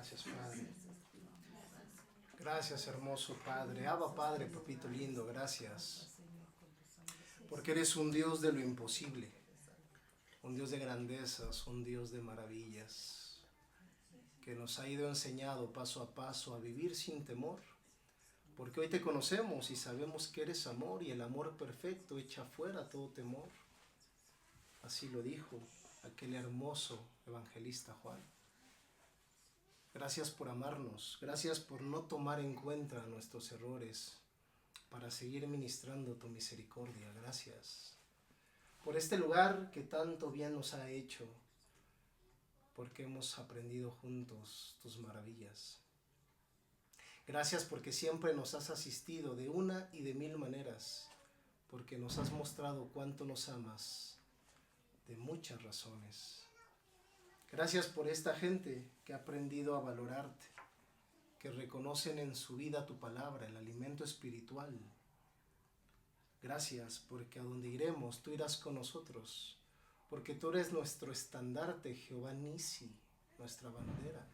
Gracias, Padre. Gracias, hermoso Padre. Abba, Padre, papito lindo, gracias. Porque eres un Dios de lo imposible, un Dios de grandezas, un Dios de maravillas, que nos ha ido enseñado paso a paso a vivir sin temor. Porque hoy te conocemos y sabemos que eres amor, y el amor perfecto echa fuera todo temor. Así lo dijo aquel hermoso evangelista Juan. Gracias por amarnos, gracias por no tomar en cuenta nuestros errores para seguir ministrando tu misericordia. Gracias por este lugar que tanto bien nos ha hecho, porque hemos aprendido juntos tus maravillas. Gracias porque siempre nos has asistido de una y de mil maneras, porque nos has mostrado cuánto nos amas de muchas razones. Gracias por esta gente que ha aprendido a valorarte, que reconocen en su vida tu palabra, el alimento espiritual. Gracias porque a donde iremos tú irás con nosotros, porque tú eres nuestro estandarte, Jehová Nisi, nuestra bandera.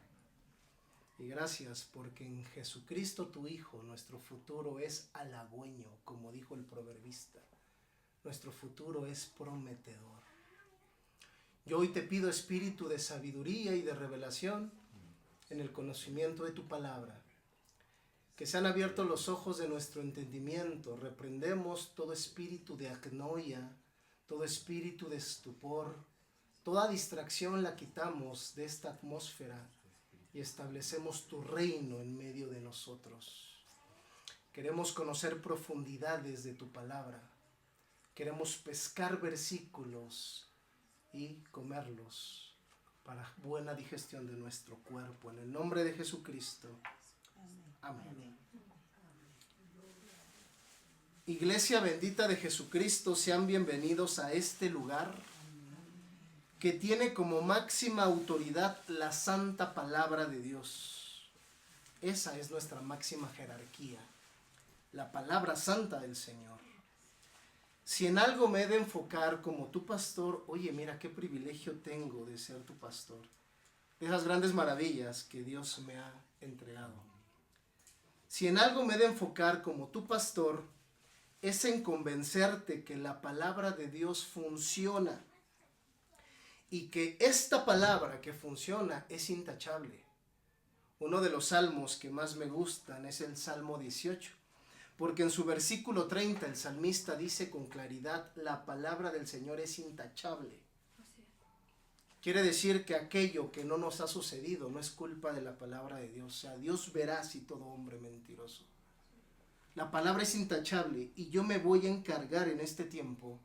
Y gracias porque en Jesucristo tu Hijo nuestro futuro es halagüeño, como dijo el proverbista. Nuestro futuro es prometedor. Yo hoy te pido espíritu de sabiduría y de revelación en el conocimiento de tu palabra. Que sean abiertos los ojos de nuestro entendimiento. Reprendemos todo espíritu de agnoia, todo espíritu de estupor. Toda distracción la quitamos de esta atmósfera y establecemos tu reino en medio de nosotros. Queremos conocer profundidades de tu palabra. Queremos pescar versículos y comerlos para buena digestión de nuestro cuerpo. En el nombre de Jesucristo. Amén. Iglesia bendita de Jesucristo, sean bienvenidos a este lugar que tiene como máxima autoridad la santa palabra de Dios. Esa es nuestra máxima jerarquía, la palabra santa del Señor. Si en algo me he de enfocar como tu pastor, oye, mira qué privilegio tengo de ser tu pastor, de esas grandes maravillas que Dios me ha entregado. Si en algo me he de enfocar como tu pastor, es en convencerte que la palabra de Dios funciona y que esta palabra que funciona es intachable. Uno de los salmos que más me gustan es el Salmo 18, porque en su versículo 30 el salmista dice con claridad, la palabra del Señor es intachable. Quiere decir que aquello que no nos ha sucedido no es culpa de la palabra de Dios, o sea, Dios veraz y todo hombre mentiroso. La palabra es intachable y yo me voy a encargar en este tiempo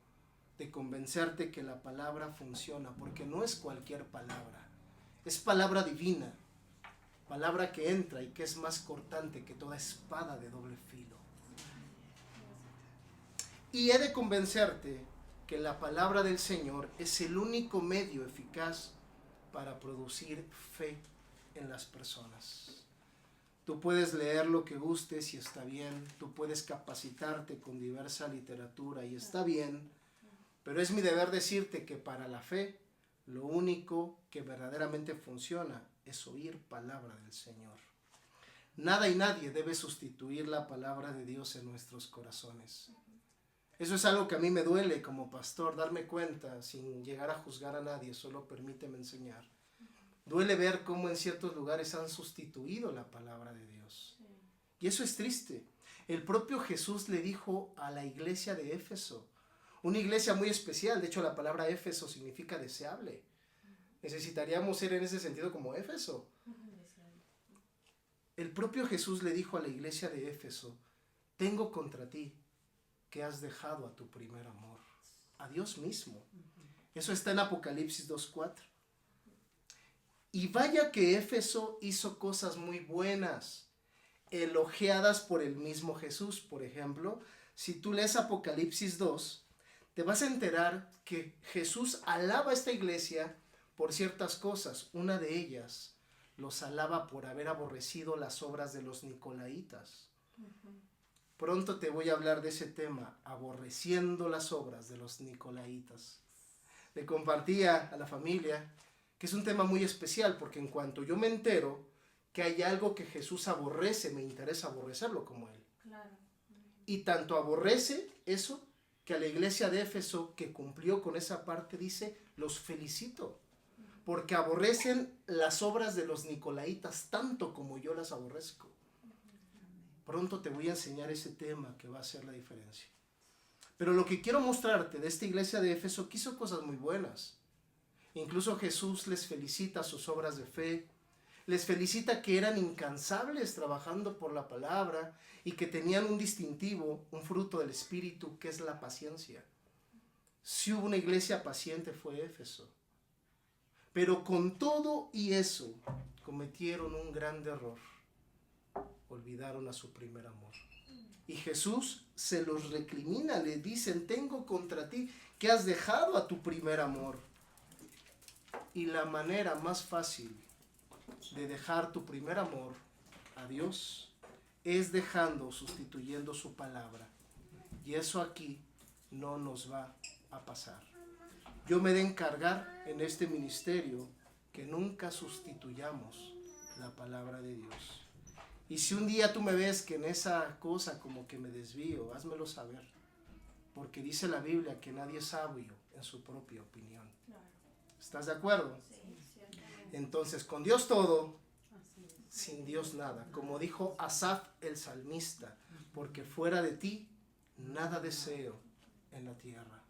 de convencerte que la palabra funciona, porque no es cualquier palabra, es palabra divina, palabra que entra y que es más cortante que toda espada de doble filo. Y he de convencerte que la palabra del Señor es el único medio eficaz para producir fe en las personas. Tú puedes leer lo que gustes y está bien, tú puedes capacitarte con diversa literatura y está bien, pero es mi deber decirte que para la fe lo único que verdaderamente funciona es oír palabra del Señor. Nada y nadie debe sustituir la palabra de Dios en nuestros corazones. Eso es algo que a mí me duele como pastor, darme cuenta sin llegar a juzgar a nadie, solo permíteme enseñar. Duele ver cómo en ciertos lugares han sustituido la palabra de Dios. Y eso es triste. El propio Jesús le dijo a la iglesia de Éfeso, una iglesia muy especial, de hecho la palabra Éfeso significa deseable. Necesitaríamos ser en ese sentido como Éfeso. El propio Jesús le dijo a la iglesia de Éfeso, tengo contra ti que has dejado a tu primer amor, a Dios mismo. Eso está en Apocalipsis 2:4. Y vaya que Éfeso hizo cosas muy buenas, elogiadas por el mismo Jesús. Por ejemplo, si tú lees Apocalipsis 2, te vas a enterar que Jesús alaba a esta iglesia por ciertas cosas. Una de ellas, los alaba por haber aborrecido las obras de los nicolaítas. Pronto te voy a hablar de ese tema, aborreciendo las obras de los nicolaítas. Le compartía a la familia que es un tema muy especial, porque en cuanto yo me entero que hay algo que Jesús aborrece, me interesa aborrecerlo como Él. Claro. Y tanto aborrece eso, que a la iglesia de Éfeso, que cumplió con esa parte, dice, los felicito, porque aborrecen las obras de los nicolaítas tanto como yo las aborrezco. Pronto te voy a enseñar ese tema que va a hacer la diferencia. Pero lo que quiero mostrarte de esta iglesia de Éfeso, que hizo cosas muy buenas. Incluso Jesús les felicita sus obras de fe, les felicita que eran incansables trabajando por la palabra y que tenían un distintivo, un fruto del Espíritu, que es la paciencia. Si hubo una iglesia paciente fue Éfeso. Pero con todo y eso cometieron un gran error. Olvidaron a su primer amor. Y Jesús se los recrimina, le dicen, tengo contra ti que has dejado a tu primer amor. Y la manera más fácil de dejar tu primer amor a Dios es dejando, sustituyendo su palabra. Y eso aquí no nos va a pasar. Yo me he de encargar en este ministerio que nunca sustituyamos la palabra de Dios. Y si un día tú me ves que en esa cosa como que me desvío, házmelo saber. Porque dice la Biblia que nadie es sabio en su propia opinión. Claro. ¿Estás de acuerdo? Sí, ciertamente. Entonces, con Dios todo, sin Dios nada. Como dijo Asaf el salmista, porque fuera de ti nada deseo en la tierra.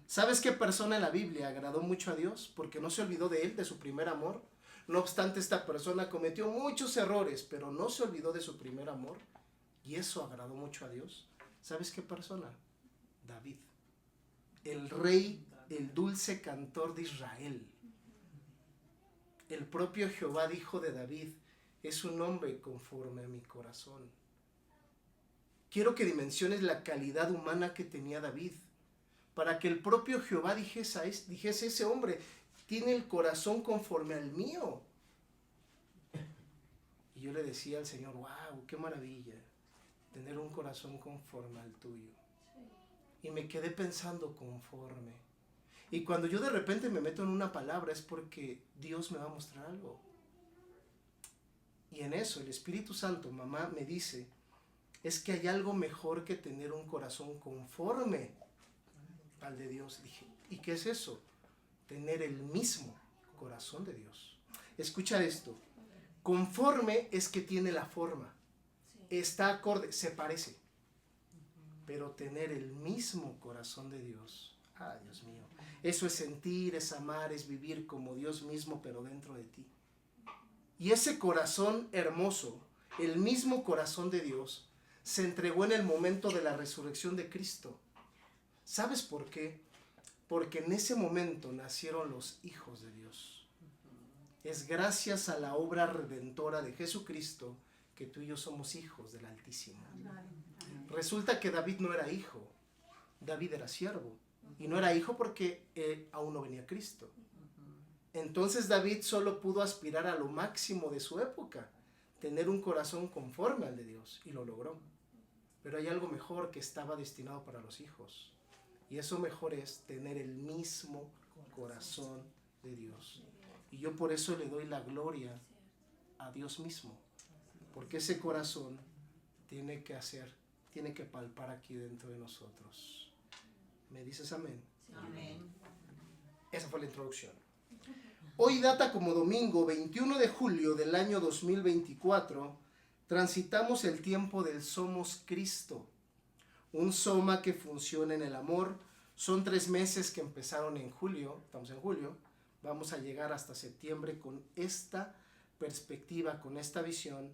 ¿Sabes qué persona en la Biblia agradó mucho a Dios? Porque no se olvidó de él, de su primer amor. No obstante, esta persona cometió muchos errores, pero no se olvidó de su primer amor, y eso agradó mucho a Dios. ¿Sabes qué persona? David, el rey, el dulce cantor de Israel. El propio Jehová dijo de David: es un hombre conforme a mi corazón. Quiero que dimensiones la calidad humana que tenía David, para que el propio Jehová dijese: ese hombre tiene el corazón conforme al mío. Y yo le decía al Señor: wow, qué maravilla tener un corazón conforme al tuyo. Y me quedé pensando: conforme. Y cuando yo de repente me meto en una palabra es porque Dios me va a mostrar algo. Y en eso el Espíritu Santo, mamá, me dice: es que hay algo mejor que tener un corazón conforme al de Dios. Dije: ¿y qué es eso? Tener el mismo corazón de Dios. Escucha esto: conforme es que tiene la forma, está acorde, se parece, pero tener el mismo corazón de Dios, Dios mío, eso es sentir, es amar, es vivir como Dios mismo, pero dentro de ti. Y ese corazón hermoso, el mismo corazón de Dios, se entregó en el momento de la resurrección de Cristo. ¿Sabes por qué? Porque en ese momento nacieron los hijos de Dios. Es gracias a la obra redentora de Jesucristo que tú y yo somos hijos del Altísimo. Resulta que David no era hijo, David era siervo. Y no era hijo porque aún no venía Cristo. Entonces David solo pudo aspirar a lo máximo de su época, tener un corazón conforme al de Dios, y lo logró. Pero hay algo mejor que estaba destinado para los hijos, y eso mejor es tener el mismo corazón de Dios. Y yo por eso le doy la gloria a Dios mismo, porque ese corazón tiene que palpar aquí dentro de nosotros. ¿Me dices amén? Amén. Esa fue la introducción. Hoy data como domingo 21 de julio del año 2024, transitamos el tiempo del Somos Cristo, un soma que funciona en el amor. Son 3 meses que empezaron en julio, estamos en julio, vamos a llegar hasta septiembre con esta perspectiva, con esta visión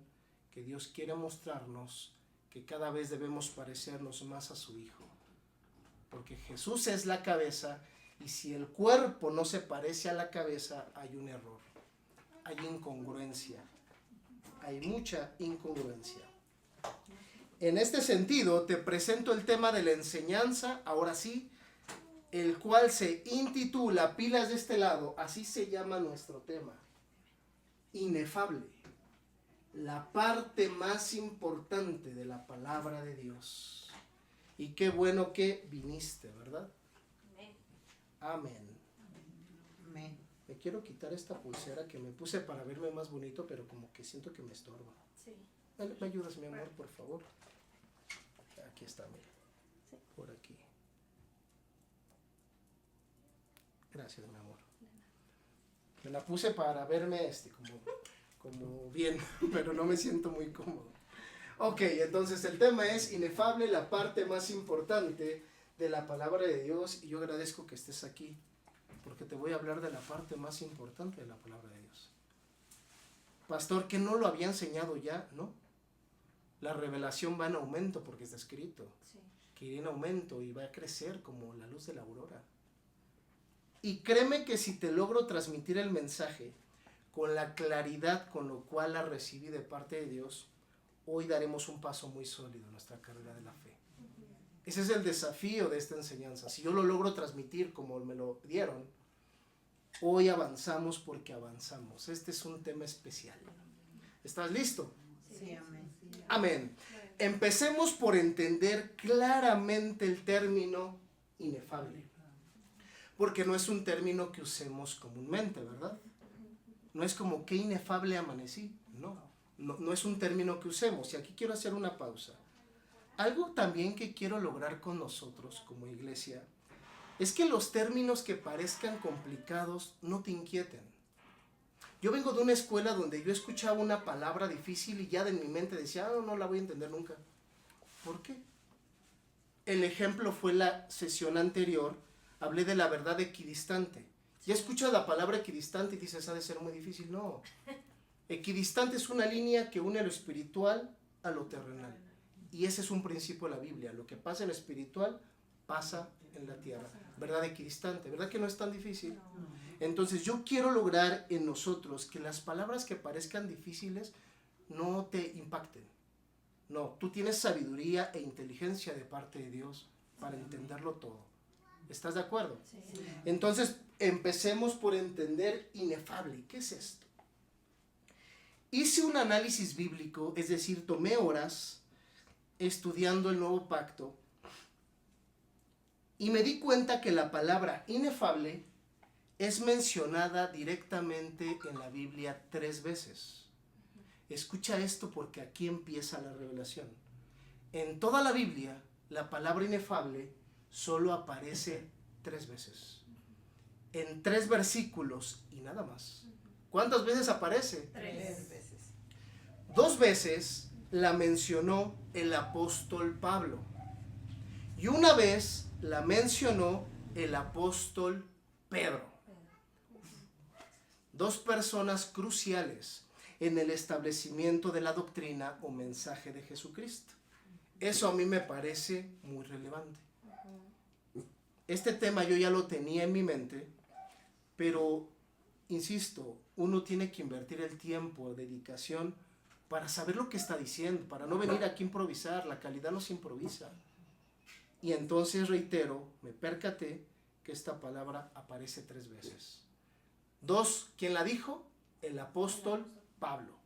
que Dios quiere mostrarnos, que cada vez debemos parecernos más a su Hijo. Porque Jesús es la cabeza, y si el cuerpo no se parece a la cabeza, hay un error, hay incongruencia, hay mucha incongruencia. En este sentido, te presento el tema de la enseñanza, ahora sí, el cual se intitula, pilas de este lado, así se llama nuestro tema: inefable, la parte más importante de la palabra de Dios. Y qué bueno que viniste, ¿verdad? Amén. Amén. Me quiero quitar esta pulsera que me puse para verme más bonito, pero como que siento que me estorba. Sí. ¿Me ayudas, mi amor, por favor? Aquí está, mira. Sí. Por aquí. Gracias, mi amor. Me la puse para verme como bien, pero no me siento muy cómodo. Ok, entonces el tema es inefable, la parte más importante de la palabra de Dios, y yo agradezco que estés aquí, porque te voy a hablar de la parte más importante de la palabra de Dios. Pastor, ¿que no lo había enseñado ya? No. La revelación va en aumento porque está escrito, Sí. que irá en aumento y va a crecer como la luz de la aurora. Y créeme que si te logro transmitir el mensaje con la claridad con lo cual la recibí de parte de Dios, hoy daremos un paso muy sólido en nuestra carrera de la fe. Ese es el desafío de esta enseñanza. Si yo lo logro transmitir como me lo dieron, hoy avanzamos porque avanzamos. Este es un tema especial. ¿Estás listo? Sí, amén. Amén. Empecemos por entender claramente el término inefable, porque no es un término que usemos comúnmente, ¿verdad? No es como qué inefable amanecí, no es un término que usemos. Y aquí quiero hacer una pausa. Algo también que quiero lograr con nosotros como iglesia es que los términos que parezcan complicados no te inquieten. Yo vengo de una escuela donde yo escuchaba una palabra difícil y ya de mi mente decía: no la voy a entender nunca. ¿Por qué? El ejemplo fue la sesión anterior, hablé de la verdad equidistante. Ya escuchas la palabra equidistante y dices, ha de ser muy difícil. No. Equidistante es una línea que une lo espiritual a lo terrenal. Y ese es un principio de la Biblia. Lo que pasa en lo espiritual pasa en la tierra. ¿Verdad? Equidistante. ¿Verdad que no es tan difícil? Entonces yo quiero lograr en nosotros que las palabras que parezcan difíciles no te impacten. No, tú tienes sabiduría e inteligencia de parte de Dios para entenderlo todo. ¿Estás de acuerdo? Sí. Entonces empecemos por entender inefable. ¿Qué es esto? Hice un análisis bíblico, es decir, tomé horas estudiando el Nuevo Pacto y me di cuenta que la palabra inefable es mencionada directamente en la Biblia 3 veces. Escucha esto porque aquí empieza la revelación. En toda la Biblia, la palabra inefable solo aparece 3 veces. En 3 versículos y nada más. ¿Cuántas veces aparece? 3 veces. 2 veces la mencionó el apóstol Pablo. Y una vez la mencionó el apóstol Pedro. 2 personas cruciales en el establecimiento de la doctrina o mensaje de Jesucristo. Eso a mí me parece muy relevante. Este tema yo ya lo tenía en mi mente, pero, insisto, uno tiene que invertir el tiempo, dedicación, para saber lo que está diciendo, para no venir aquí a improvisar. La calidad no se improvisa. Y entonces, reitero, me percaté que esta palabra aparece 3 veces. 2, ¿quién la dijo? El apóstol Pablo.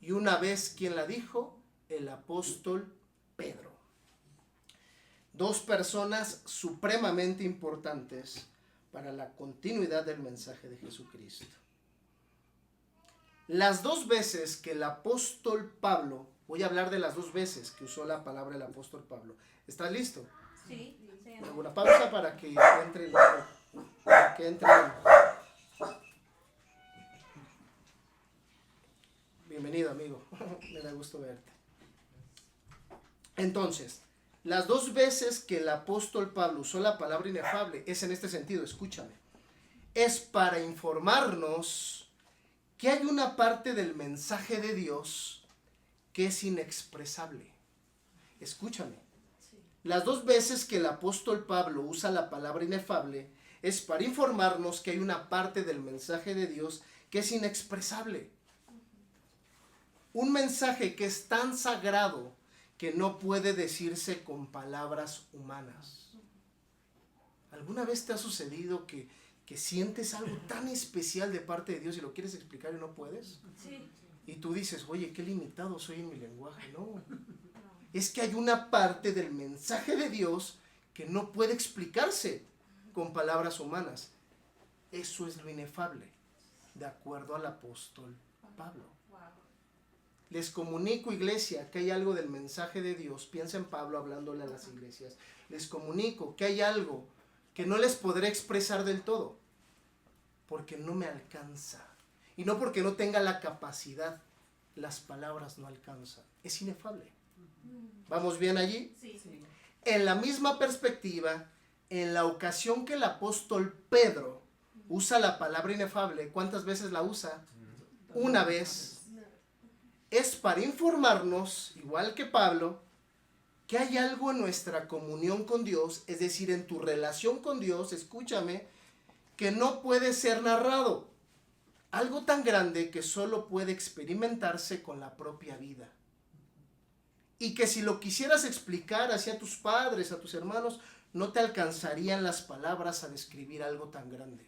Y una vez, ¿quién la dijo? El apóstol Pedro. 2 personas supremamente importantes para la continuidad del mensaje de Jesucristo. Las 2 veces que el apóstol Pablo, voy a hablar de las 2 veces que usó la palabra el apóstol Pablo. ¿Estás listo? Sí. Una pausa para que entre Bienvenido, amigo. Me da gusto verte. Entonces, las 2 veces que el apóstol Pablo usó la palabra inefable es en este sentido, escúchame. Es para informarnos que hay una parte del mensaje de Dios que es inexpresable. Escúchame. Las 2 veces que el apóstol Pablo usa la palabra inefable es para informarnos que hay una parte del mensaje de Dios que es inexpresable. Un mensaje que es tan sagrado que no puede decirse con palabras humanas. ¿Alguna vez te ha sucedido que sientes algo tan especial de parte de Dios y lo quieres explicar y no puedes? Sí. Y tú dices, oye, qué limitado soy en mi lenguaje. No. Es que hay una parte del mensaje de Dios que no puede explicarse con palabras humanas. Eso es lo inefable, de acuerdo al apóstol Pablo. Les comunico, iglesia, que hay algo del mensaje de Dios. Piensa en Pablo hablándole a las iglesias. Les comunico que hay algo que no les podré expresar del todo, porque no me alcanza. Y no porque no tenga la capacidad, las palabras no alcanzan. Es inefable. ¿Vamos bien allí? Sí. En la misma perspectiva, en la ocasión que el apóstol Pedro usa la palabra inefable, ¿cuántas veces la usa? Una vez. Es para informarnos, igual que Pablo, que hay algo en nuestra comunión con Dios, es decir, en tu relación con Dios, escúchame, que no puede ser narrado. Algo tan grande que solo puede experimentarse con la propia vida. Y que si lo quisieras explicar hacia tus padres, a tus hermanos, no te alcanzarían las palabras a describir algo tan grande.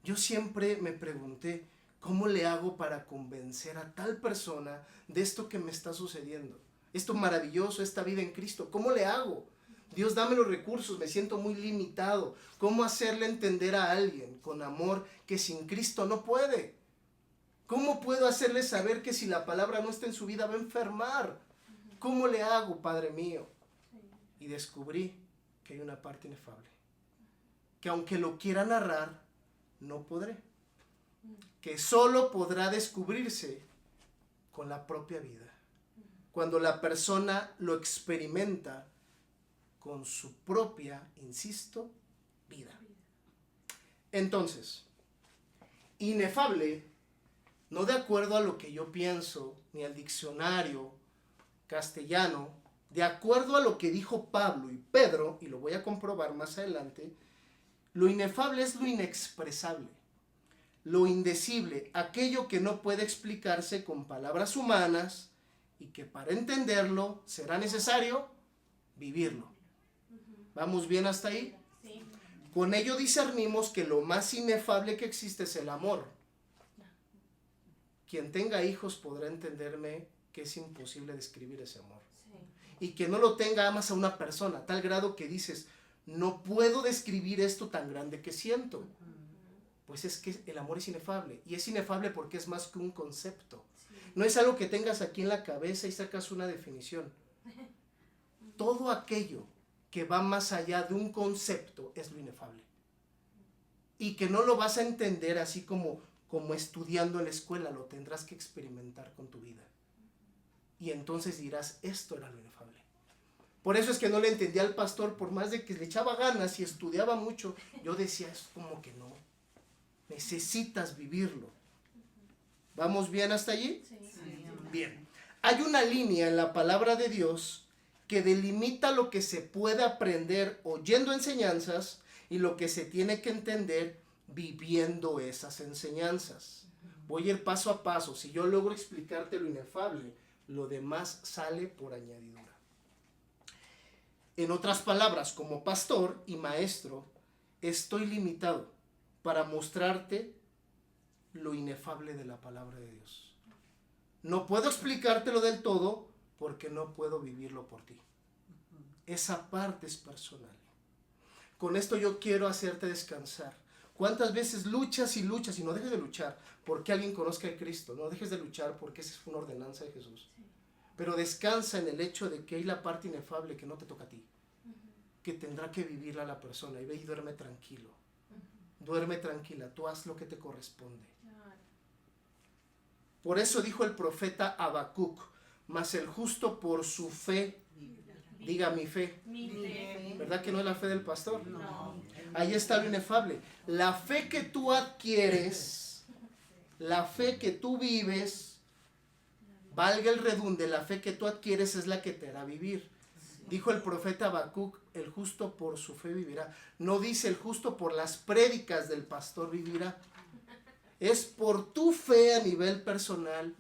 Yo siempre me pregunté, ¿cómo le hago para convencer a tal persona de esto que me está sucediendo? Esto maravilloso, esta vida en Cristo. ¿Cómo le hago? Dios, dame los recursos, me siento muy limitado. ¿Cómo hacerle entender a alguien con amor que sin Cristo no puede? ¿Cómo puedo hacerle saber que si la palabra no está en su vida va a enfermar? ¿Cómo le hago, Padre mío? Y descubrí que hay una parte inefable. Que aunque lo quiera narrar, no podré. Que solo podrá descubrirse con la propia vida. Cuando la persona lo experimenta con su propia, insisto, vida. Entonces, inefable, no de acuerdo a lo que yo pienso, ni al diccionario castellano, de acuerdo a lo que dijo Pablo y Pedro, y lo voy a comprobar más adelante, lo inefable es lo inexpresable, lo indecible, aquello que no puede explicarse con palabras humanas y que para entenderlo será necesario vivirlo. ¿Vamos bien hasta ahí? Sí. Con ello discernimos que lo más inefable que existe es el amor. Quien tenga hijos podrá entenderme que es imposible describir ese amor. Sí. Y que no lo tenga, amas a una persona, a tal grado que dices, no puedo describir esto tan grande que siento. Pues es que el amor es inefable. Y es inefable porque es más que un concepto. Sí. No es algo que tengas aquí en la cabeza y sacas una definición. Todo aquello que va más allá de un concepto es lo inefable. Y que no lo vas a entender así como estudiando en la escuela, lo tendrás que experimentar con tu vida. Y entonces dirás, esto era lo inefable. Por eso es que no le entendía al pastor, por más de que le echaba ganas y estudiaba mucho, yo decía, es como que no. Necesitas vivirlo. ¿Vamos bien hasta allí? Sí. Sí, amén. Bien. Hay una línea en la palabra de Dios que delimita lo que se puede aprender oyendo enseñanzas y lo que se tiene que entender viviendo esas enseñanzas. Voy a ir paso a paso. Si yo logro explicarte lo inefable, lo demás sale por añadidura. En otras palabras, como pastor y maestro, estoy limitado para mostrarte lo inefable de la palabra de Dios. No puedo explicártelo del todo porque no puedo vivirlo por ti. Esa parte es personal. Con esto yo quiero hacerte descansar. ¿Cuántas veces luchas y luchas y no dejes de luchar porque alguien conozca a Cristo? No dejes de luchar porque esa es una ordenanza de Jesús. Sí. Pero descansa en el hecho de que hay la parte inefable que no te toca a ti, que tendrá que vivirla la persona. Y ve y duerme tranquilo. Duerme tranquila, tú haz lo que te corresponde. Claro. Por eso dijo el profeta Habacuc, mas el justo por su fe, diga mi fe, Mi fe. ¿verdad que no es la fe del pastor? No. Ahí está lo inefable. La fe que tú adquieres, la fe que tú vives, valga el redunde, la fe que tú adquieres es la que te hará vivir. Dijo el profeta Habacuc, el justo por su fe vivirá. No dice el justo por las prédicas del pastor vivirá. Es por tu fe a nivel personal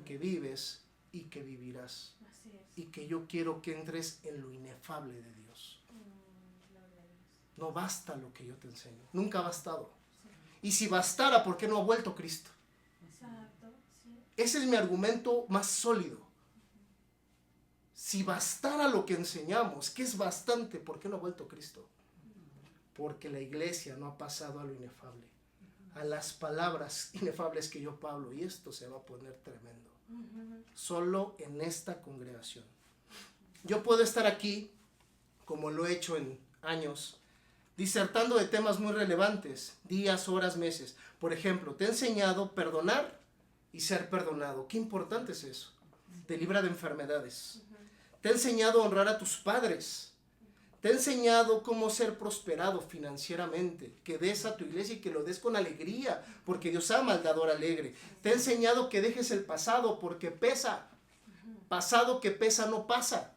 que vives y que vivirás. Así es. Y que yo quiero que entres en lo inefable de Dios. Gloria a Dios. No basta lo que yo te enseño. Nunca ha bastado. Y si bastara, ¿por qué no ha vuelto Cristo? Exacto. Sí. Ese es mi argumento más sólido. Si bastara lo que enseñamos, que es bastante, ¿por qué no ha vuelto Cristo? Porque la iglesia no ha pasado a lo inefable, a las palabras inefables que yo hablo, y esto se va a poner tremendo. Solo en esta congregación. Yo puedo estar aquí, como lo he hecho en años, disertando de temas muy relevantes, días, horas, meses. Por ejemplo, te he enseñado perdonar y ser perdonado. Qué importante es eso. Te libra de enfermedades. Te he enseñado a honrar a tus padres. Te he enseñado cómo ser prosperado financieramente. Que des a tu iglesia y que lo des con alegría, porque Dios ama al dador alegre. Te he enseñado que dejes el pasado porque pesa. Pasado que pesa no pasa.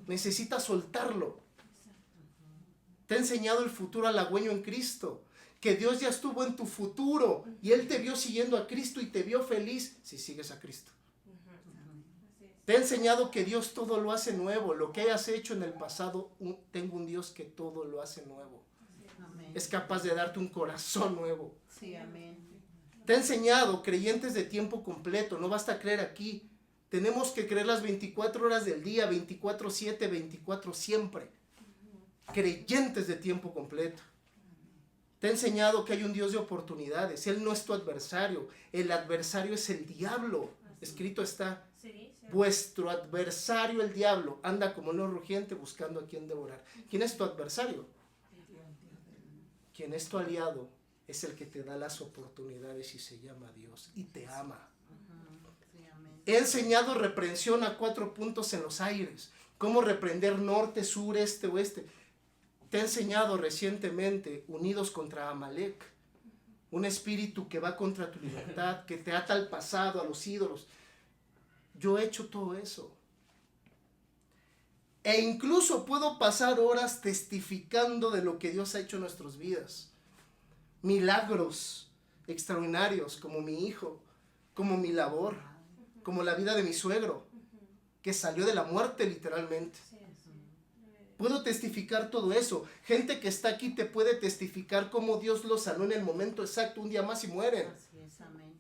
Necesitas soltarlo. Te he enseñado el futuro halagüeño en Cristo. Que Dios ya estuvo en tu futuro y Él te vio siguiendo a Cristo y te vio feliz si sigues a Cristo. Así es. Te he enseñado que Dios todo lo hace nuevo. Lo que hayas hecho en el pasado, tengo un Dios que todo lo hace nuevo. Amén. Es capaz de darte un corazón nuevo. Sí, amén. Te he enseñado, creyentes de tiempo completo, no basta creer aquí. Tenemos que creer las 24 horas del día, 24/7, 24 siempre. Creyentes de tiempo completo. Te he enseñado que hay un Dios de oportunidades. Él no es tu adversario. El adversario es el diablo. Escrito está. Sí, sí. Vuestro adversario, el diablo, anda como león rugiente buscando a quien devorar. ¿Quién es tu adversario? Quien es tu aliado es el que te da las oportunidades y se llama Dios y te ama. Sí, amén. He enseñado reprensión a 4 puntos en los aires. Cómo reprender norte, sur, este, oeste. Te he enseñado recientemente unidos contra Amalek. un espíritu que va contra tu libertad, que te ata al pasado, a los ídolos. Yo he hecho todo eso. E incluso puedo pasar horas testificando de lo que Dios ha hecho en nuestras vidas. Milagros extraordinarios, como mi hijo, como mi labor, como la vida de mi suegro, que salió de la muerte literalmente. Sí, sí. Puedo testificar todo eso. Gente que está aquí te puede testificar cómo Dios los sanó en el momento exacto, un día más y mueren. Así es, amén.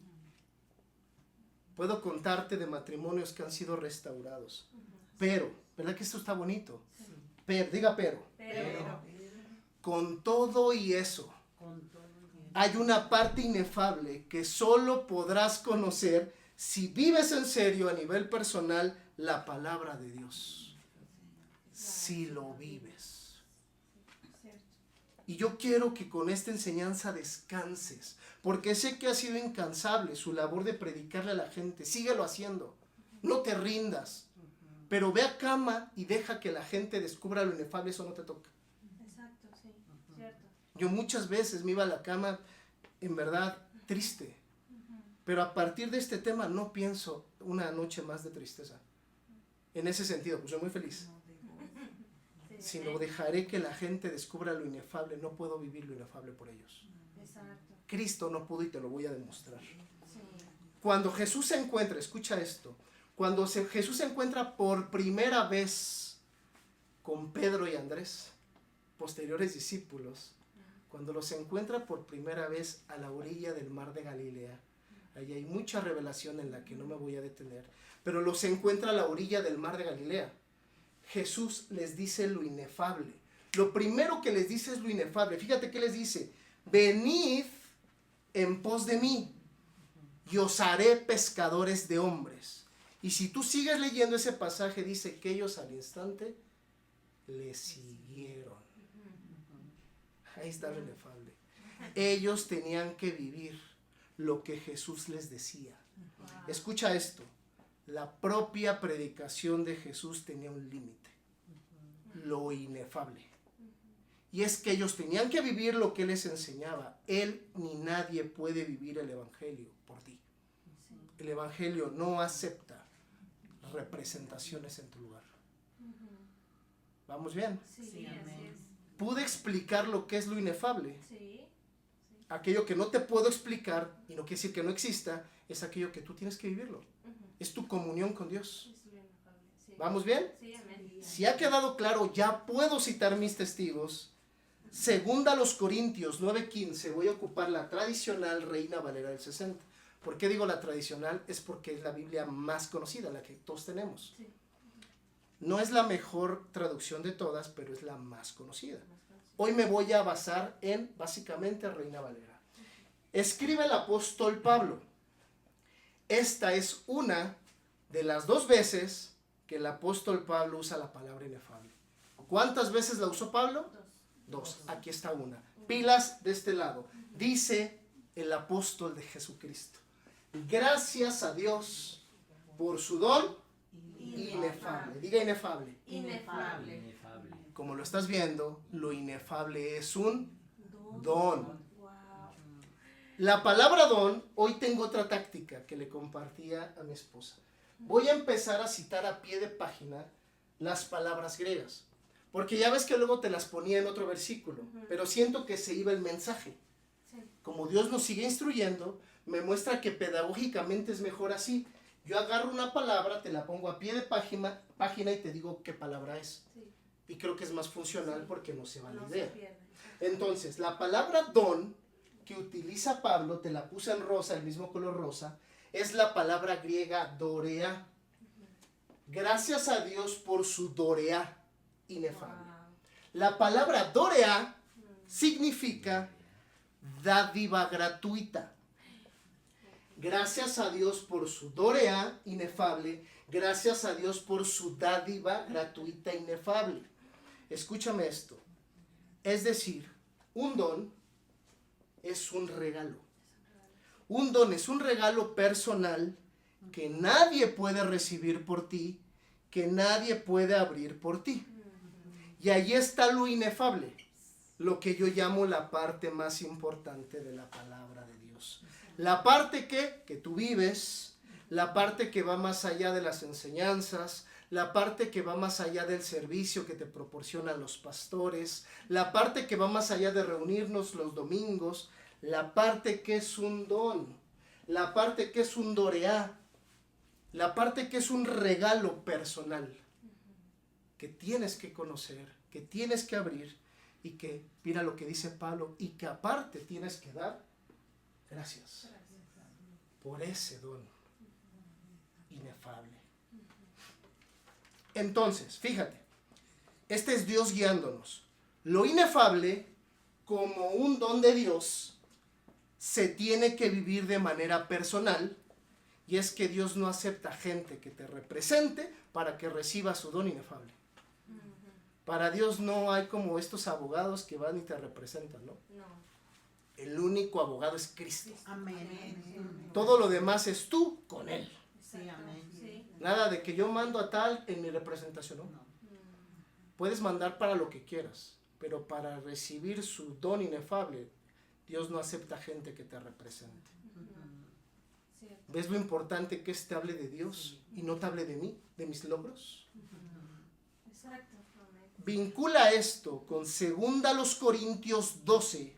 Puedo contarte de matrimonios que han sido restaurados. Pero, ¿verdad que esto está bonito? Sí. Pero, diga pero. Pero, Con todo y eso, Con todo bien. hay una parte inefable que solo podrás conocer si vives en serio a nivel personal la palabra de Dios. Si lo vives. cierto. Y yo quiero que con esta enseñanza descanses, porque sé que ha sido incansable su labor de predicarle a la gente. Síguelo haciendo, no te rindas, pero ve a cama y deja que la gente descubra lo inefable, eso no te toca. Exacto, sí, cierto. Yo muchas veces me iba a la cama, en verdad, triste, pero a partir de este tema no pienso una noche más de tristeza. En ese sentido, pues soy muy feliz. Sí, Sino dejaré que la gente descubra lo inefable, no puedo vivir lo inefable por ellos. exacto. Cristo no pudo y te lo voy a demostrar. Sí, Cuando Jesús se encuentra, escucha esto, cuando Jesús se encuentra por primera vez con Pedro y Andrés, posteriores discípulos, cuando los encuentra por primera vez a la orilla del mar de Galilea, ahí hay mucha revelación en la que no me voy a detener, pero los encuentra a la orilla del mar de Galilea. Jesús les dice lo inefable. Lo primero que les dice es lo inefable. Fíjate que les dice: venid en pos de mí y os haré pescadores de hombres. Y si tú sigues leyendo ese pasaje, dice que ellos al instante le siguieron. Ahí está lo inefable. Ellos tenían que vivir lo que Jesús les decía. wow. Escucha esto. La propia predicación de Jesús tenía un límite. Lo inefable. Y es que ellos tenían que vivir lo que Él les enseñaba. Él ni nadie puede vivir el Evangelio por ti. Sí. El Evangelio no acepta representaciones en tu lugar. ¿Vamos bien? Sí, Sí, así amén. Pude explicar lo que es lo inefable. es. Sí, Aquello que no te puedo explicar, y no quiere decir que no exista, es aquello que tú tienes que vivirlo. Es tu comunión con Dios. es lo inefable. Sí. ¿Vamos bien? Sí, amén. Si ha quedado claro, ya puedo citar mis testigos. Segunda a los Corintios 9:15, voy a ocupar la tradicional Reina Valera del 60. ¿Por qué digo la tradicional? Es porque es la Biblia más conocida, la que todos tenemos. Sí. No es la mejor traducción de todas, pero es la más conocida. Más fácil. Hoy me voy a basar en, básicamente, Reina Valera. Escribe el apóstol Pablo. Esta es una de las dos veces que el apóstol Pablo usa la palabra inefable. ¿Cuántas veces la usó Pablo? Dos. Dos. Aquí está una. Pilas de este lado. Dice el apóstol de Jesucristo: gracias a Dios por su don inefable. Diga inefable. Inefable. Inefable. Como lo estás viendo, lo inefable es un Don. don. Wow. La palabra don, hoy tengo otra táctica que le compartía a mi esposa. Voy a empezar a citar a pie de página las palabras griegas, porque ya ves que luego te las ponía en otro versículo, pero siento que se iba el mensaje. Sí. Como Dios nos sigue instruyendo, me muestra que pedagógicamente es mejor así. Yo agarro una palabra, te la pongo a pie de página y te digo qué palabra es. Sí. Y creo que es más funcional porque no se va la No idea. se pierde. Entonces, la palabra don que utiliza Pablo, te la puse en rosa, el mismo color rosa, es la palabra griega dorea. Gracias a Dios por su dorea inefable. Wow. La palabra dorea significa dádiva gratuita. Gracias a Dios por su dorea inefable. Gracias a Dios por su dádiva gratuita inefable. Escúchame esto. Es decir, un don es un regalo. Un don es un regalo personal que nadie puede recibir por ti, que nadie puede abrir por ti. Y ahí está lo inefable. lo que yo llamo la parte más importante de la palabra de Dios. La parte que tú vives, la parte que va más allá de las enseñanzas, la parte que va más allá del servicio que te proporcionan los pastores, la parte que va más allá de reunirnos los domingos, la parte que es un don, la parte que es un doreá, la parte que es un regalo personal, que tienes que conocer, que tienes que abrir y que, mira lo que dice Pablo, y que aparte tienes que dar gracias por ese don inefable. Entonces, fíjate, este es Dios guiándonos. Lo inefable, como un don de Dios, se tiene que vivir de manera personal, y es que Dios no acepta gente que te represente para que reciba su don inefable. Para Dios no hay como estos abogados que van y te representan, ¿no? No. El único abogado es Cristo. Amén. Todo lo demás es tú con Él. Sí, amén. Sí. Nada de que yo mando a tal en mi representación, ¿no? Puedes mandar para lo que quieras, pero para recibir su don inefable, Dios no acepta gente que te represente. Cierto. ¿Ves lo importante que es te hable de Dios y no te hable de mí, de mis logros? Exacto. Amén. Vincula esto con 2 Corintios 12,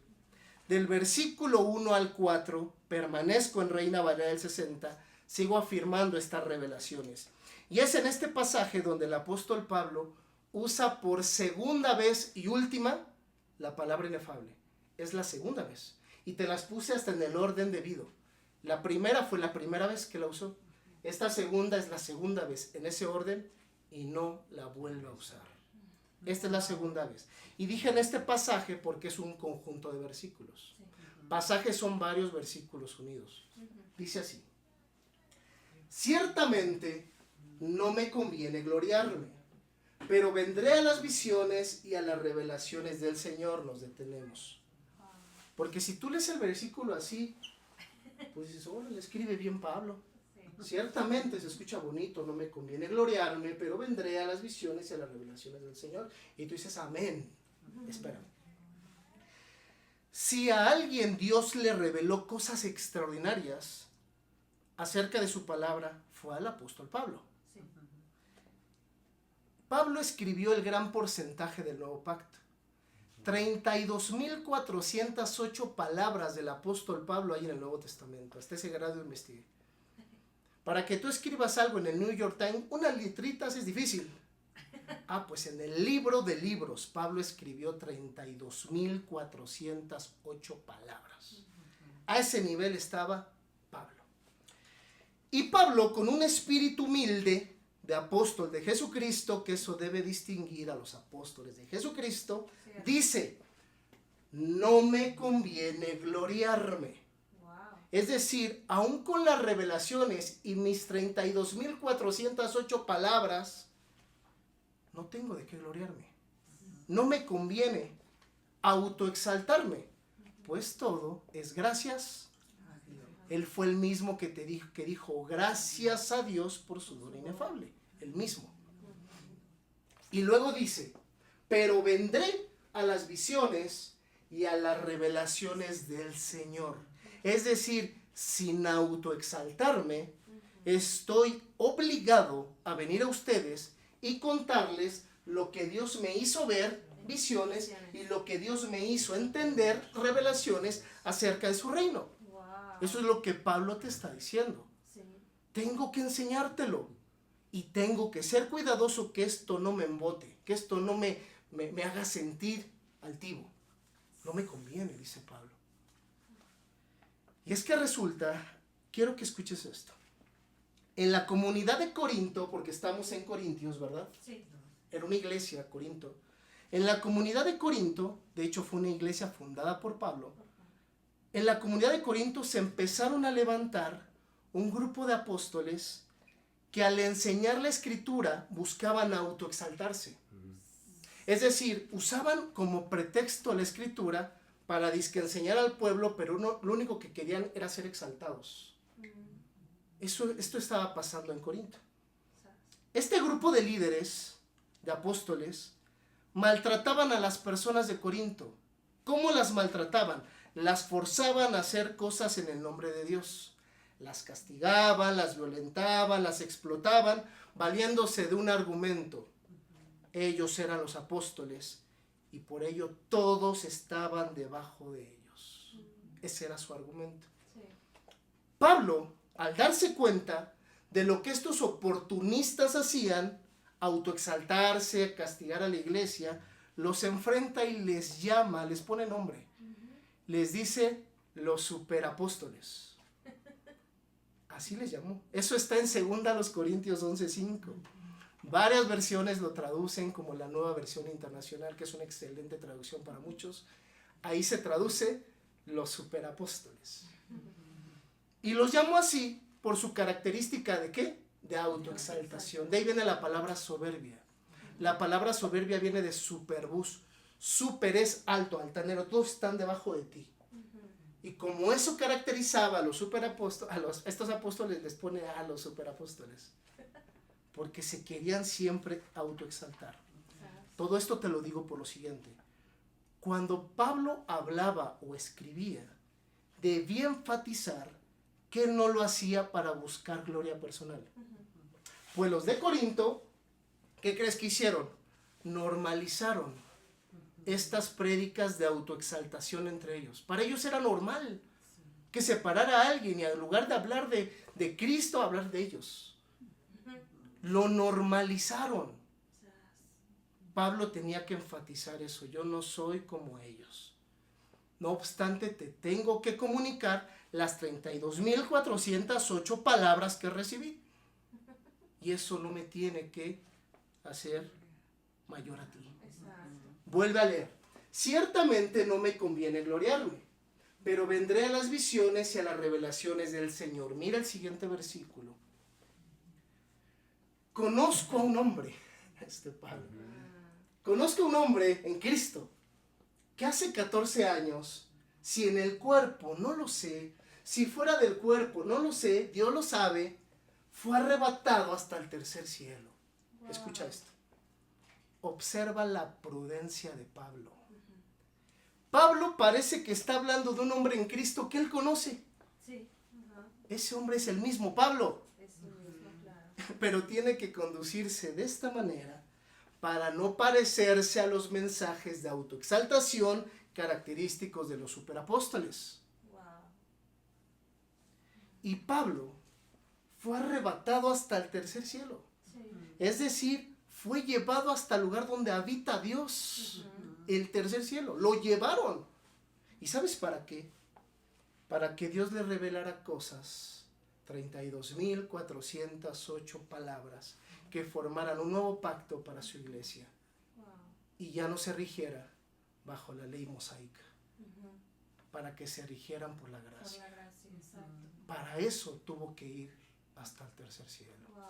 del versículo 1 al 4, permanezco en Reina Valera del 60, sigo afirmando estas revelaciones. Y es en este pasaje donde el apóstol Pablo usa por segunda vez y última la palabra inefable. Es la segunda vez. Y te las puse hasta en el orden debido. La primera fue la primera vez que la usó. Esta segunda es la segunda vez en ese orden y no la vuelve a usar. Esta es la segunda vez. Y dije en este pasaje porque es un conjunto de versículos. Pasajes son varios versículos unidos. Dice así: ciertamente no me conviene gloriarme, pero vendré a las visiones y a las revelaciones del Señor. Nos detenemos. Porque si tú lees el versículo así, pues dices, oh, le escribe bien Pablo. Ciertamente se escucha bonito, no me conviene gloriarme, pero vendré a las visiones y a las revelaciones del Señor. Y tú dices, amén. Espérame. Si a alguien Dios le reveló cosas extraordinarias acerca de su palabra, fue al apóstol Pablo. Sí. Pablo escribió el gran porcentaje del Nuevo Pacto. 32.408 palabras del apóstol Pablo hay en el Nuevo Testamento. Hasta ese grado investigué. Para que tú escribas algo en el New York Times, unas litritas es difícil. Pues en el libro de libros, Pablo escribió 32.408 palabras. A ese nivel estaba Pablo. Y Pablo, con un espíritu humilde de apóstol de Jesucristo, que eso debe distinguir a los apóstoles de Jesucristo, dice, no me conviene gloriarme. Es decir, aún con las revelaciones y mis 32.408 palabras, no tengo de qué gloriarme. No me conviene autoexaltarme, pues todo es gracias. Él fue el mismo que dijo gracias a Dios por su don inefable. El mismo. Y luego dice, pero vendré a las visiones y a las revelaciones del Señor. Es decir, sin autoexaltarme, estoy obligado a venir a ustedes y contarles lo que Dios me hizo ver, visiones, y lo que Dios me hizo entender, revelaciones acerca de su reino. Eso es lo que Pablo te está diciendo. Tengo que enseñártelo y tengo que ser cuidadoso que esto no me embote, que esto no me haga sentir altivo. No me conviene, dice Pablo. Y es que resulta, quiero que escuches esto. En la comunidad de Corinto, porque estamos en Corintios, ¿verdad? Sí. Era una iglesia, Corinto. En la comunidad de Corinto, de hecho fue una iglesia fundada por Pablo, en la comunidad de Corinto se empezaron a levantar un grupo de apóstoles que al enseñar la escritura buscaban autoexaltarse. Es decir, usaban como pretexto la escritura para disque enseñar al pueblo, pero lo único que querían era ser exaltados. Esto estaba pasando en Corinto. Este grupo de líderes, de apóstoles, maltrataban a las personas de Corinto ¿Cómo las maltrataban? Las forzaban a hacer cosas en el nombre de Dios. Las castigaban, las violentaban, las explotaban, valiéndose de un argumento. Ellos eran los apóstoles y por ello todos estaban debajo de ellos. Ese era su argumento. Sí. Pablo, al darse cuenta de lo que estos oportunistas hacían, autoexaltarse, castigar a la iglesia, los enfrenta y les llama, les pone nombre. Les dice los superapóstoles. Así les llamó. Eso está en 2 Corintios 11:5. Varias versiones lo traducen como la Nueva Versión Internacional, que es una excelente traducción para muchos. Ahí se traduce los superapóstoles. Y los llamó así por su característica de ¿qué? De autoexaltación. De ahí viene la palabra soberbia. La palabra soberbia viene de superbus. Super es alto, altanero, todos están debajo de ti. Y como eso caracterizaba a los superapóstoles, estos apóstoles les pone a los superapóstoles. Porque se querían siempre autoexaltar. Todo esto te lo digo por lo siguiente. Cuando Pablo hablaba o escribía, debía enfatizar que él no lo hacía para buscar gloria personal. Pues los de Corinto, ¿qué crees que hicieron? Normalizaron estas prédicas de autoexaltación entre ellos. Para ellos era normal que separara a alguien y en lugar de hablar de Cristo, hablar de ellos. Lo normalizaron. Pablo tenía que enfatizar eso. Yo no soy como ellos. No obstante, te tengo que comunicar las 32,408 palabras que recibí. Y eso no me tiene que hacer mayor a ti. Vuelve a leer. Ciertamente no me conviene gloriarme, pero vendré a las visiones y a las revelaciones del Señor. Mira el siguiente versículo. Conozco a un hombre, Pablo. Conozco a un hombre en Cristo que hace 14 años, si en el cuerpo no lo sé, si fuera del cuerpo no lo sé, Dios lo sabe, fue arrebatado hasta el tercer cielo. Wow. Escucha esto. Observa la prudencia de Pablo. Pablo parece que está hablando de un hombre en Cristo que él conoce. Sí. Ese hombre es el mismo Pablo. Es el mismo, claro. Pero tiene que conducirse de esta manera para no parecerse a los mensajes de autoexaltación característicos de los superapóstoles. Wow. Y Pablo fue arrebatado hasta el tercer cielo. Sí. Es decir, fue llevado hasta el lugar donde habita Dios, el tercer cielo. Lo llevaron. ¿Y sabes para qué? Para que Dios le revelara cosas, 32,408 palabras, que formaran un nuevo pacto para su iglesia. Wow. Y ya no se rigiera bajo la ley mosaica, para que se rigieran por la gracia. Por la gracia, exacto. Para eso tuvo que ir hasta el tercer cielo. Wow.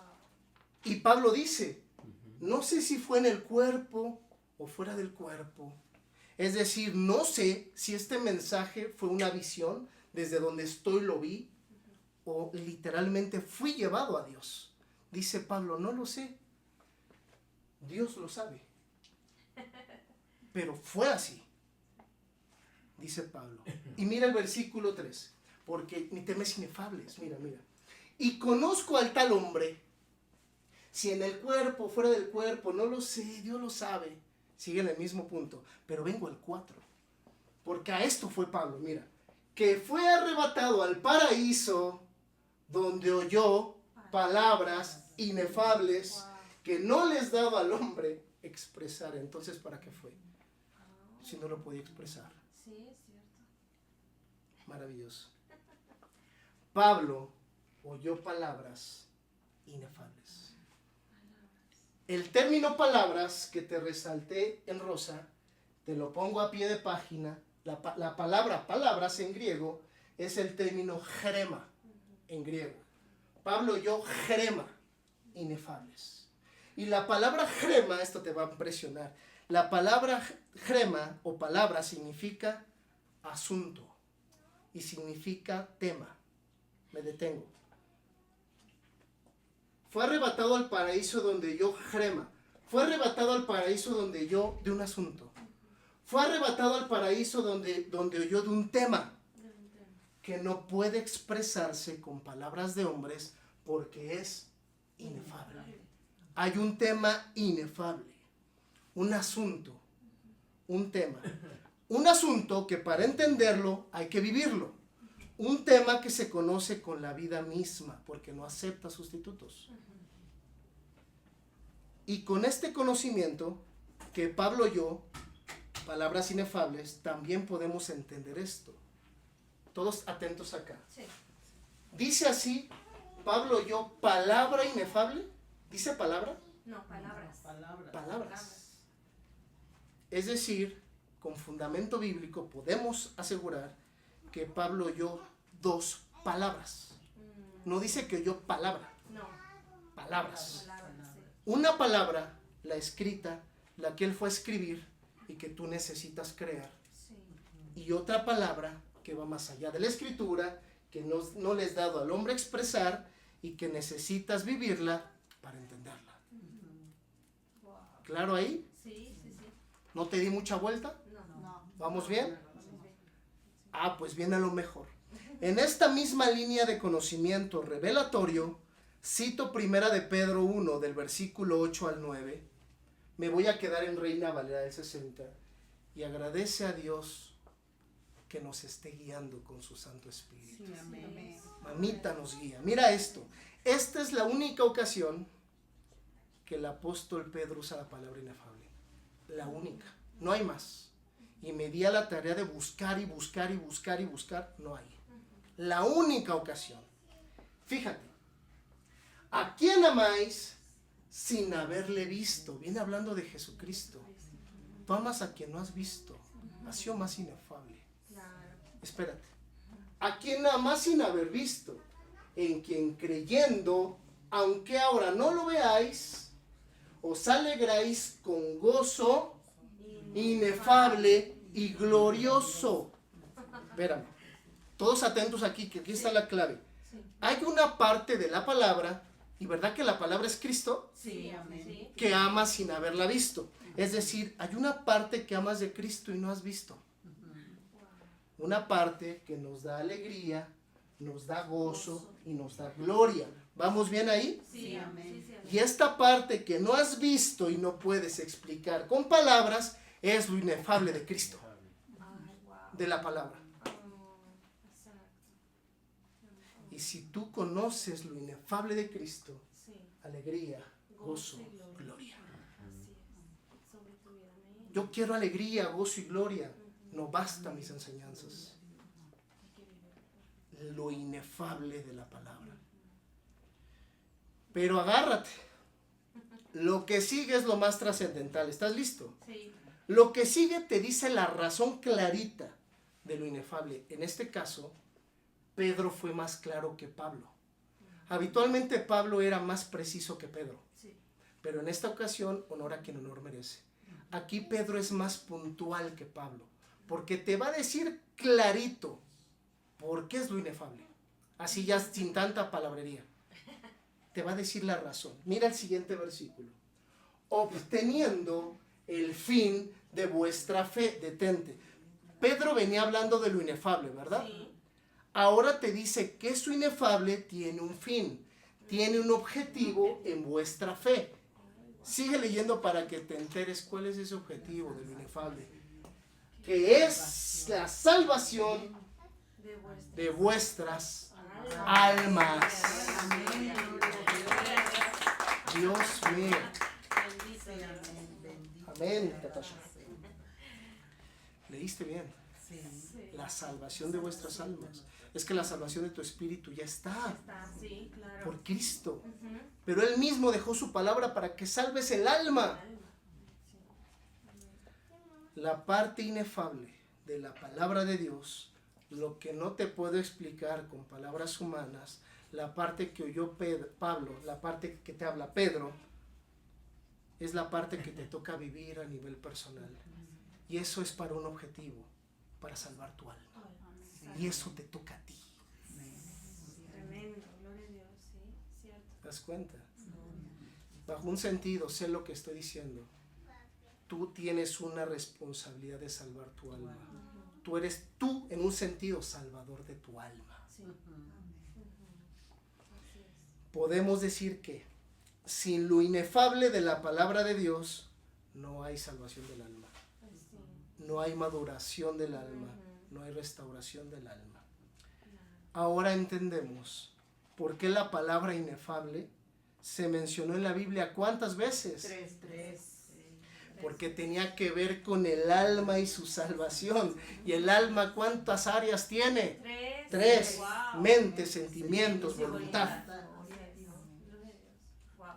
Y Pablo dice, no sé si fue en el cuerpo o fuera del cuerpo. Es decir, no sé si este mensaje fue una visión, desde donde estoy lo vi, o literalmente fui llevado a Dios. Dice Pablo, no lo sé. Dios lo sabe. Pero fue así. Dice Pablo. Y mira el versículo 3. Porque mi tema es inefables. Mira. Y conozco al tal hombre. Si en el cuerpo, fuera del cuerpo, no lo sé, Dios lo sabe. Sigue en el mismo punto. Pero vengo al 4. Porque a esto fue Pablo, mira. Que fue arrebatado al paraíso, donde oyó palabras inefables que no les daba al hombre expresar. Entonces, ¿para qué fue? Si no lo podía expresar. Sí, es cierto. Maravilloso. Pablo oyó palabras inefables. El término palabras que te resalté en rosa, te lo pongo a pie de página. La palabra palabras en griego es el término jerema en griego. Pablo oyó jerema, inefables. Y la palabra jerema, esto te va a impresionar. La palabra jerema o palabra significa asunto y significa tema. Me detengo. Fue arrebatado al paraíso donde yo jerema. Fue arrebatado al paraíso donde yo de un asunto. Fue arrebatado al paraíso donde oyó de un tema que no puede expresarse con palabras de hombres porque es inefable. Hay un tema inefable, un asunto, un tema. Un asunto que para entenderlo hay que vivirlo. Un tema que se conoce con la vida misma porque no acepta sustitutos. Y con este conocimiento que Pablo oyó, palabras inefables, también podemos entender esto. Todos atentos acá. Sí. Dice así, Pablo oyó palabra inefable. ¿Dice palabra? No, palabras. Palabras. Es decir, con fundamento bíblico podemos asegurar que Pablo oyó dos palabras. No dice que oyó palabra, No, palabras. palabras, sí. Una palabra, la escrita, la que él fue a escribir y que tú necesitas creer. Sí. Y otra palabra que va más allá de la escritura, que no le es dado al hombre expresar y que necesitas vivirla para entenderla. Wow. ¿Claro ahí? Sí, sí, sí. ¿No te di mucha vuelta? No. ¿Vamos bien? Sí. Ah, pues viene lo mejor. En esta misma línea de conocimiento revelatorio, cito primera de Pedro 1, del versículo 8 al 9. Me voy a quedar en Reina Valera del 60 y agradece a Dios que nos esté guiando con su Santo Espíritu. Sí, amén. Mamita nos guía. Mira esto. Esta es la única ocasión que el apóstol Pedro usa la palabra inefable. La única. No hay más. Y me di a la tarea de buscar y buscar y buscar y buscar. No hay. La única ocasión. Fíjate. ¿A quién amáis sin haberle visto? Viene hablando de Jesucristo. Tú amas a quien no has visto. Ha sido más inefable. Claro. Espérate. ¿A quién amas sin haber visto? En quien creyendo, aunque ahora no lo veáis, os alegráis con gozo inefable y glorioso. Espérame. Todos atentos aquí, que aquí está la clave. Sí. Hay una parte de la palabra, y verdad que la palabra es Cristo, Sí, amén. Sí. que amas sin haberla visto. Es decir, hay una parte que amas de Cristo y no has visto. Una parte que nos da alegría, nos da gozo y nos da gloria. ¿Vamos bien ahí? Sí, amén. sí, Y esta parte que no has visto y no puedes explicar con palabras es lo inefable de Cristo, Ay, wow. de la palabra. Exacto. Y si tú conoces lo inefable de Cristo, Sí. alegría, gozo, Gozo y gloria. gloria. Así es. Sobre tu vida. Amén. Yo quiero alegría, gozo y gloria. No basta mis enseñanzas. Hay que vivir. Lo inefable de la palabra. Pero agárrate. Lo que sigue es lo más trascendental. ¿Estás listo? Sí. Lo que sigue te dice la razón clarita de lo inefable. En este caso, Pedro fue más claro que Pablo. Habitualmente Pablo era más preciso que Pedro. Sí. Pero en esta ocasión, honor a quien honor merece. Aquí Pedro es más puntual que Pablo. Porque te va a decir clarito por qué es lo inefable. Así ya sin tanta palabrería. Te va a decir la razón. Mira el siguiente versículo. Obteniendo el fin de vuestra fe. Detente. Pedro venía hablando de lo inefable, ¿verdad? Sí. Ahora te dice que eso inefable tiene un fin. Tiene un objetivo en vuestra fe. Sigue leyendo para que te enteres cuál es ese objetivo de lo inefable. Que es la salvación De vuestra de vuestras alma. almas. Amén. Dios mío. Bendito Sí, Dios. amén. Bendito Amén, sea Natasha. el Señor. Leíste bien. Sí. Sí. La salvación de vuestras almas. Es que la salvación de tu espíritu ya está Está, sí, claro. por Cristo. Ujú. Pero Él mismo dejó su palabra para que salves el alma. Alma. La parte inefable de la palabra de Dios, lo que no te puedo explicar con palabras humanas, la parte que oyó Pablo, la parte que te habla Pedro, es la parte que te toca vivir a nivel personal. Y eso es para un objetivo, para salvar tu alma. Y eso te toca a ti. Tremendo, gloria a Dios, sí, cierto. ¿Te das cuenta? Bajo un sentido, sé lo que estoy diciendo. tú tienes una responsabilidad de salvar tu alma. Ujú. Tú eres tú, en un sentido, salvador de tu alma. Sí. Ujú. Ujú. Así es. Podemos decir que sin lo inefable de la palabra de Dios, no hay salvación del alma. Pues sí. No hay maduración del alma. Ujú. No hay restauración del alma. Claro. Ahora entendemos por qué la palabra inefable se mencionó en la Biblia ¿cuántas veces? 3. Porque tenía que ver con el alma y su salvación. ¿Y el alma cuántas áreas tiene? 3. Wow. Mente, sentimientos, Sí, voluntad. Gloria a Dios. Gloria a Dios. Wow.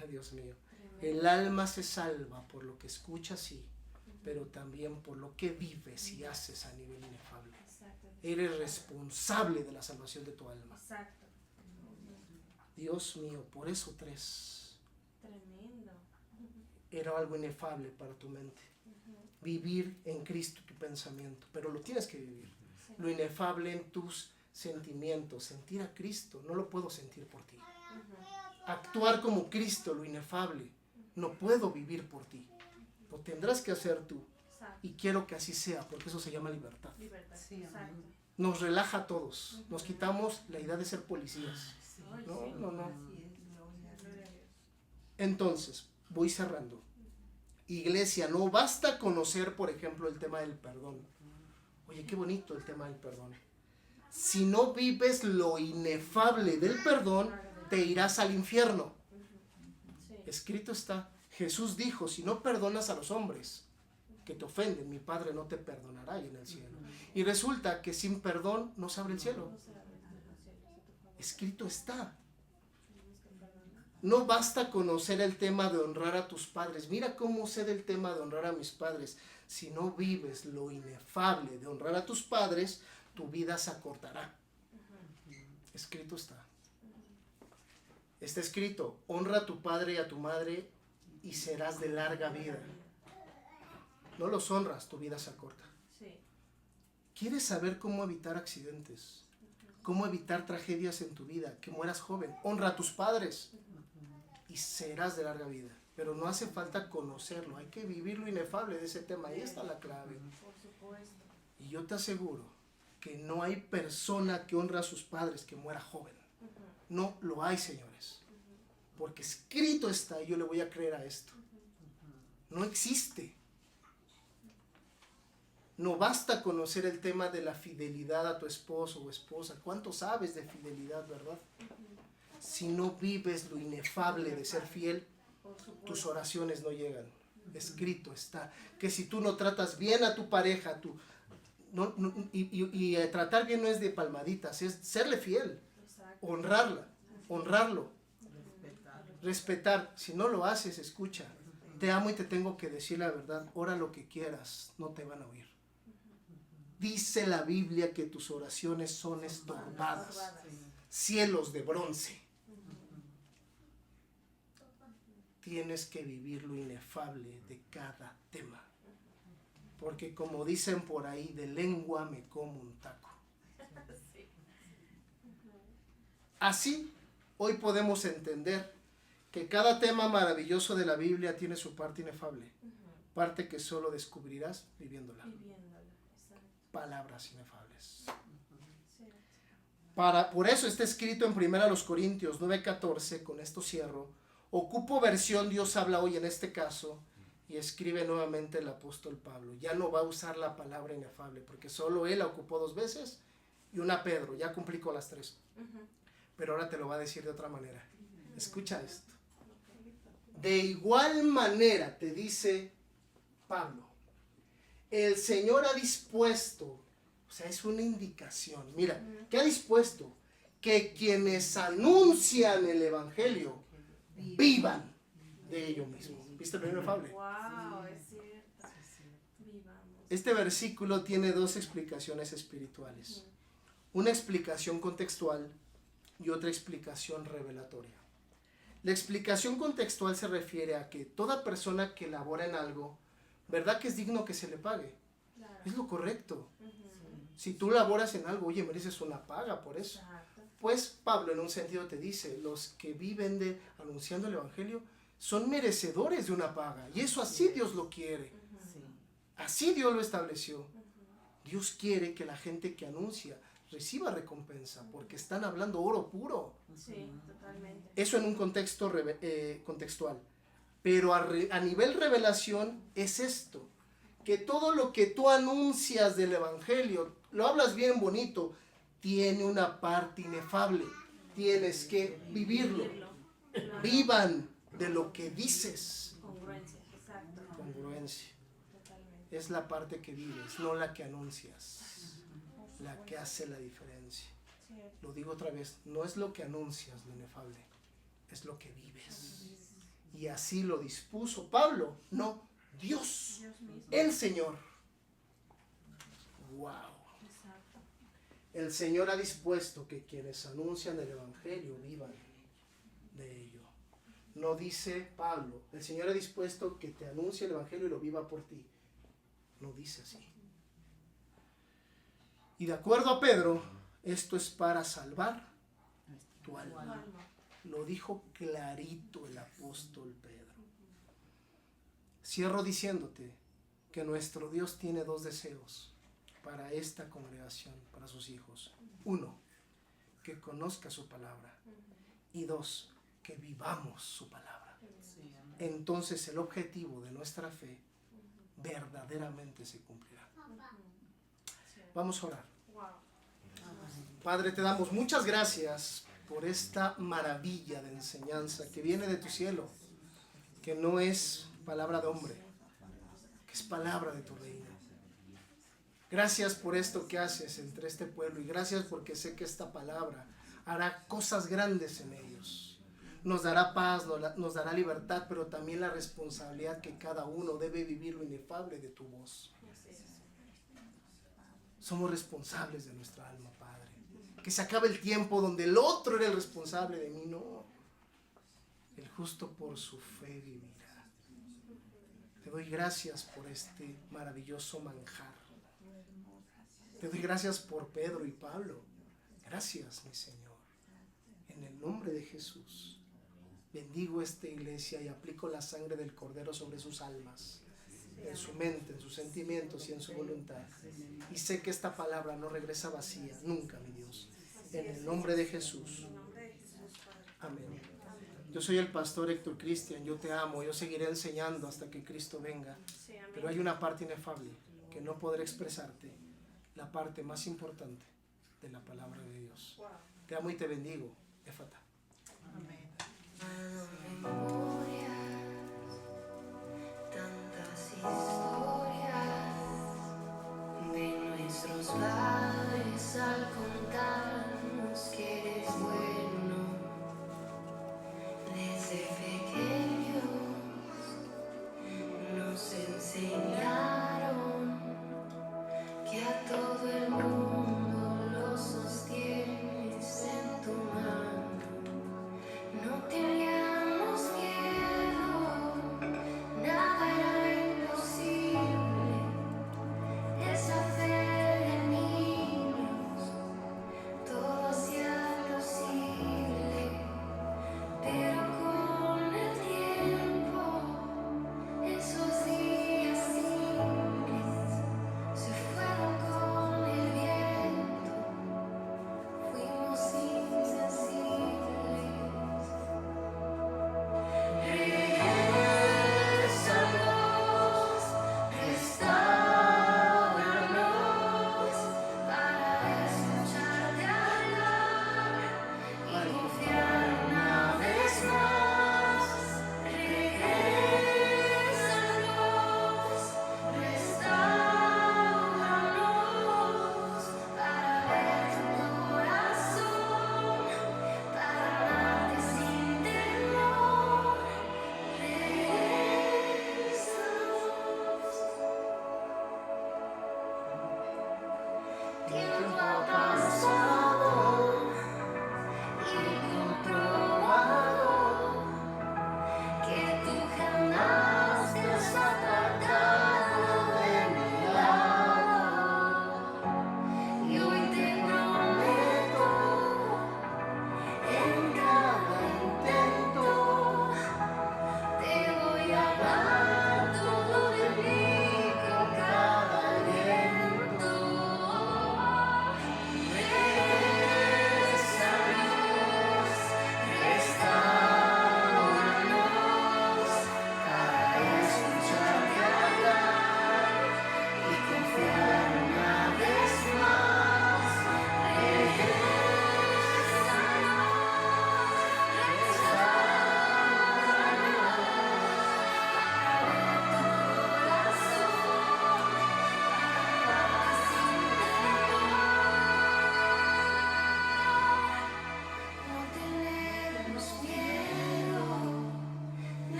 Ay, Dios mío. Tremendo. El alma se salva por lo que escuchas, sí, pero también por lo que vives y haces a nivel inefable. Exacto. Eres responsable de la salvación de tu alma. Exacto. Dios mío, por eso 3. Tremendo. Era algo inefable para tu mente. Ujú. Vivir en Cristo tu pensamiento, pero lo tienes que vivir. Sí. Lo inefable en tus sentimientos, sentir a Cristo, no lo puedo sentir por ti. Ujú. Actuar como Cristo, lo inefable, no puedo vivir por ti. Lo tendrás que hacer tú. Exacto. Y quiero que así sea, porque eso se llama libertad. Libertad. Sí, Exacto. amén. Nos relaja a todos. Nos quitamos la idea de ser policías. Ay, No, sí. no, no. Así es, gloria a Dios. Gloria a Dios. Entonces, voy cerrando. Iglesia, no basta conocer, por ejemplo, el tema del perdón. Oye, qué bonito el tema del perdón. Si no vives lo inefable del perdón, te irás al infierno. Ujú. Sí. Escrito está. Jesús dijo, si no perdonas a los hombres que te ofenden, mi Padre no te perdonará ahí en el cielo. Y resulta que sin perdón no se abre el cielo. No se abren los cielos a tu favor. Escrito está. Tenemos que perdonar. No basta conocer el tema de honrar a tus padres. Mira cómo sé del tema de honrar a mis padres. Si no vives lo inefable de honrar a tus padres, tu vida se acortará. Escrito está. Está escrito, honra a tu padre y a tu madre y serás de larga vida. No los honras, tu vida se acorta. Sí. ¿Quieres saber cómo evitar accidentes? ¿Cómo evitar tragedias en tu vida? Que mueras joven. Honra a tus padres y serás de larga vida. Pero no hace falta conocerlo, hay que vivir lo inefable de ese tema. Ahí está la clave. Por supuesto. Y yo te aseguro que no hay persona que honra a sus padres que muera joven. Ujú. No lo hay, señores. Porque escrito está, y yo le voy a creer a esto. No existe. No basta conocer el tema de la fidelidad a tu esposo o esposa. ¿Cuánto sabes de fidelidad, verdad? Si no vives lo inefable de ser fiel, Por supuesto. tus oraciones no llegan. Escrito está. Que si tú no tratas bien a tu pareja, tratar bien no es de palmaditas, es serle fiel, Exacto. honrarla, honrarlo, Respetar. respetar. Si no lo haces, escucha. Te amo y te tengo que decir la verdad. Ora lo que quieras, no te van a oír. Dice la Biblia que tus oraciones son estorbadas. Cielos de bronce. Tienes que vivir lo inefable de cada tema. Porque como dicen por ahí, de lengua me como un taco. Sí. Así, hoy podemos entender que cada tema maravilloso de la Biblia tiene su parte inefable. Ujú. Parte que solo descubrirás viviéndola. Viviéndola. Exacto. Palabras inefables. Cierto. Por eso está escrito en 1 Corintios 9:14, con esto cierro. Ocupo versión Dios habla hoy en este caso, y escribe nuevamente el apóstol Pablo. Ya no va a usar la palabra inefable, porque solo él la ocupó 2 veces, y una Pedro, ya cumplí con las 3. Ujú. Pero ahora te lo va a decir de otra manera. Escucha esto. De igual manera te dice Pablo, el Señor ha dispuesto, o sea, es una indicación. Mira, ¿qué ha dispuesto? Que quienes anuncian el Evangelio vivan de ello mismo. ¿Viste el primer inefable? Wow, es cierto. Vivamos. Este versículo tiene 2 explicaciones espirituales. Una explicación contextual y otra explicación revelatoria. La explicación contextual se refiere a que toda persona que labora en algo, ¿verdad que es digno que se le pague? Claro. Es lo correcto. Ujú. Si tú laboras en algo, oye, mereces una paga por eso. Exacto. Pues Pablo en un sentido te dice, los que viven de anunciando el Evangelio son merecedores de una paga. Y eso así Dios lo quiere. Sí. Así Dios lo estableció. Dios quiere que la gente que anuncia reciba recompensa, porque están hablando oro puro. Sí, totalmente. Eso en un contexto contextual. Pero a nivel revelación es esto, que todo lo que tú anuncias del Evangelio, lo hablas bien bonito, tiene una parte inefable. Tienes que vivirlo. Claro. Vivan de lo que dices. Congruencia, exacto. Congruencia. Totalmente. Es la parte que vives, no la que anuncias. La que hace la diferencia. Cierto. Lo digo otra vez, no es lo que anuncias lo inefable, es lo que vives. Y así lo dispuso Pablo, no Dios, Dios mismo. el Señor. Wow. Exacto. El Señor ha dispuesto que quienes anuncian el Evangelio vivan de ello. No dice Pablo, el Señor ha dispuesto que te anuncie el Evangelio y lo viva por ti. No dice así. Y de acuerdo a Pedro, esto es para salvar tu Tu alma. alma. Lo dijo clarito el apóstol Pedro. Cierro diciéndote que nuestro Dios tiene dos deseos para esta congregación, para sus hijos. Uno, que conozca su palabra. Y dos, que vivamos su palabra. Sí, amén. Entonces el objetivo de nuestra fe verdaderamente se cumplirá. Vamos a orar. Wow. Padre, te damos muchas gracias por esta maravilla de enseñanza que viene de tu cielo, que no es palabra de hombre, que es palabra de tu reino. Gracias por esto que haces entre este pueblo y gracias porque sé que esta palabra hará cosas grandes en ellos. Nos dará paz, nos dará libertad, pero también la responsabilidad que cada uno debe vivir lo inefable de tu voz. Somos responsables de nuestra alma, Padre. Que se acabe el tiempo donde el otro era el responsable de mí, no. El justo por su fe vivirá. Te doy gracias por este maravilloso manjar. Te doy gracias por Pedro y Pablo. Gracias, mi Señor. En el nombre de Jesús, bendigo esta iglesia y aplico la sangre del Cordero sobre sus almas, en su mente, en sus sentimientos y en su voluntad. Y sé que esta palabra no regresa vacía, nunca, mi Dios. En el nombre de Jesús. En nombre de Jesús, Padre. Amén. Yo soy el pastor Héctor Cristian, yo te amo, yo seguiré enseñando hasta que Cristo venga. Sí, amén. Pero hay una parte inefable que no podré expresarte, la parte más importante de la palabra de Dios. Wow. Te amo y te bendigo. Éfata. Amén.